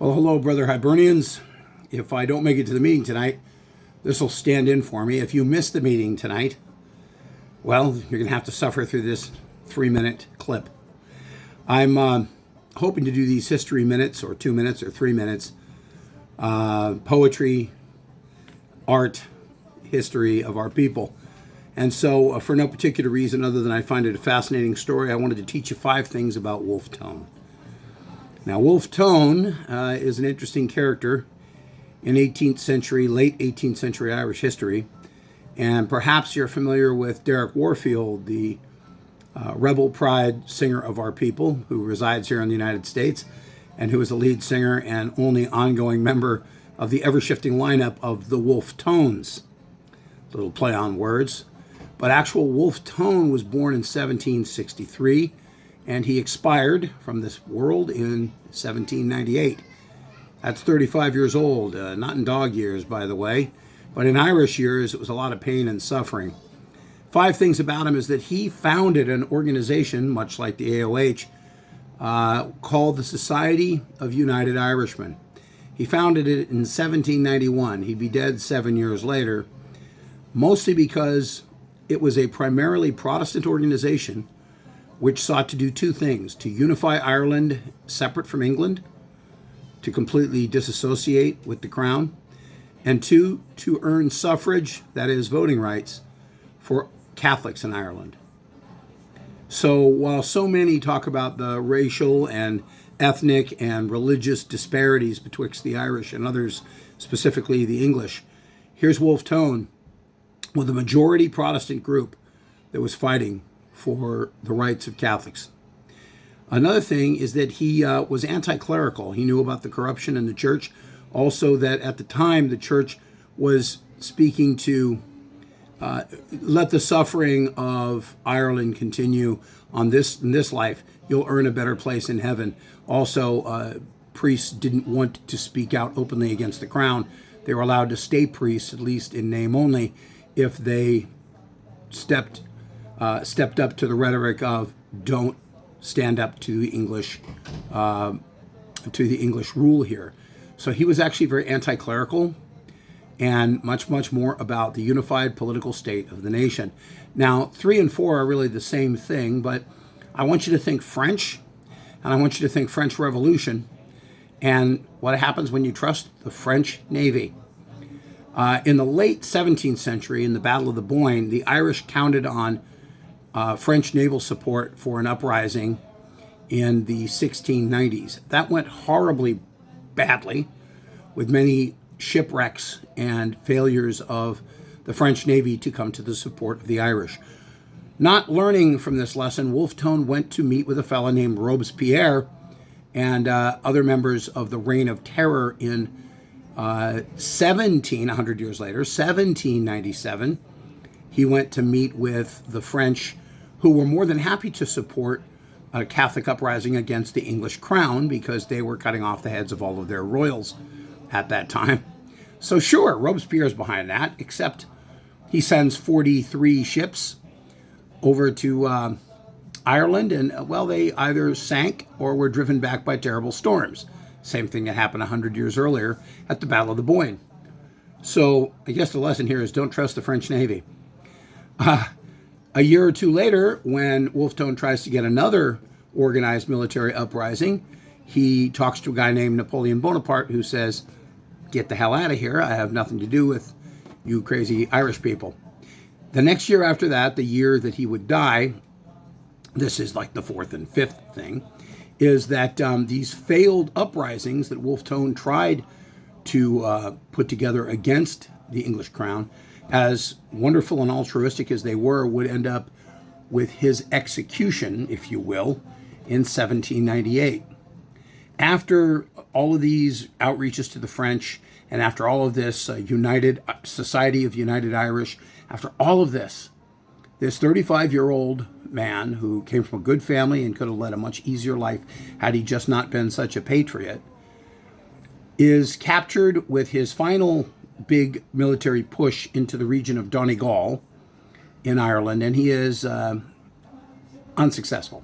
Well, hello, Brother Hibernians. If I don't make it to the meeting tonight, this will stand in for me. If you miss the meeting tonight, well, you're going to have to suffer through this 3-minute clip. I'm hoping to do these history minutes, or 2 minutes, or 3 minutes, poetry, art, history of our people. And so, for no particular reason other than I find it a fascinating story, I wanted to teach you 5 things about Wolfe Tone. Now, Wolfe Tone is an interesting character in 18th century, late 18th century Irish history. And perhaps you're familiar with Derek Warfield, the rebel pride singer of our people who resides here in the United States and who is the lead singer and only ongoing member of the ever-shifting lineup of the Wolfe Tones. Little play on words. But actual Wolfe Tone was born in 1763, and he expired from this world in 1798. That's 35 years old, not in dog years, by the way, but in Irish years, it was a lot of pain and suffering. 5 things about him is that he founded an organization, much like the AOH, called the Society of United Irishmen. He founded it in 1791. He'd be dead 7 years later, mostly because it was a primarily Protestant organization which sought to do 2 things: to unify Ireland separate from England, to completely disassociate with the crown, and 2, to earn suffrage, that is voting rights, for Catholics in Ireland. So while so many talk about the racial and ethnic and religious disparities betwixt the Irish and others, specifically the English, here's Wolfe Tone with a majority Protestant group that was fighting for the rights of Catholics. Another thing is that he was anti-clerical. He knew about the corruption in the church. Also that at the time the church was speaking to let the suffering of Ireland continue in this life. You'll earn a better place in heaven. Also, priests didn't want to speak out openly against the crown. They were allowed to stay priests, at least in name only, if they stepped up to the rhetoric of don't stand up to the English rule here. So he was actually very anti-clerical and much more about the unified political state of the nation. Now, 3 and 4 are really the same thing, but I want you to think French, and I want you to think French Revolution, and what happens when you trust the French Navy. In the late 17th century, in the Battle of the Boyne, the Irish counted on French naval support for an uprising in the 1690s. That went horribly badly, with many shipwrecks and failures of the French Navy to come to the support of the Irish. Not learning from this lesson, Wolfe Tone went to meet with a fellow named Robespierre and other members of the Reign of Terror in 100 years later, 1797. He went to meet with the French, who were more than happy to support a Catholic uprising against the English crown because they were cutting off the heads of all of their royals at that time. So sure, Robespierre's behind that, except he sends 43 ships over to Ireland, and, well, they either sank or were driven back by terrible storms. Same thing that happened 100 years earlier at the Battle of the Boyne. So I guess the lesson here is don't trust the French Navy. A year or 2 later, when Wolfe Tone tries to get another organized military uprising, he talks to a guy named Napoleon Bonaparte who says, "Get the hell out of here. I have nothing to do with you crazy Irish people." The next year after that, the year that he would die, this is like the 4th and 5th thing, is that these failed uprisings that Wolfe Tone tried to put together against the English crown, as wonderful and altruistic as they were, would end up with his execution, if you will, in 1798. After all of these outreaches to the French, and after all of this United Society of United Irish, after all of this 35-year-old man who came from a good family and could have led a much easier life had he just not been such a patriot, is captured with his final big military push into the region of Donegal in Ireland, and he is unsuccessful.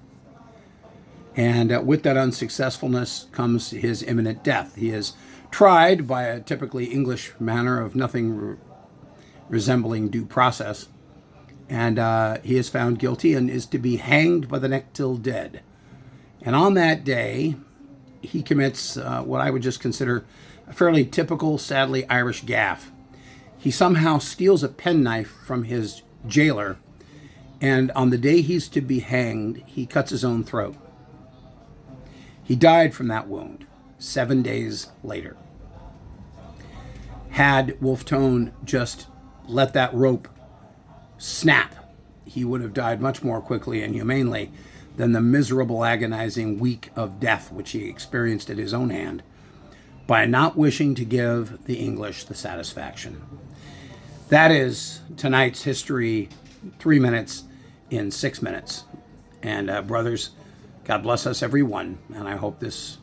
And with that unsuccessfulness comes his imminent death. He is tried by a typically English manner of nothing resembling due process. And he is found guilty and is to be hanged by the neck till dead. And on that day, he commits what I would just consider a fairly typical, sadly Irish gaffe. He somehow steals a penknife from his jailer, and on the day he's to be hanged, he cuts his own throat. He died from that wound 7 days later. Had Wolfe Tone just let that rope snap, he would have died much more quickly and humanely than the miserable, agonizing week of death which he experienced at his own hand by not wishing to give the English the satisfaction. That is tonight's history, 3 minutes in 6 minutes. And brothers, God bless us everyone, and I hope this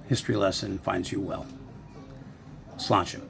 history lesson finds you well. Sláinte.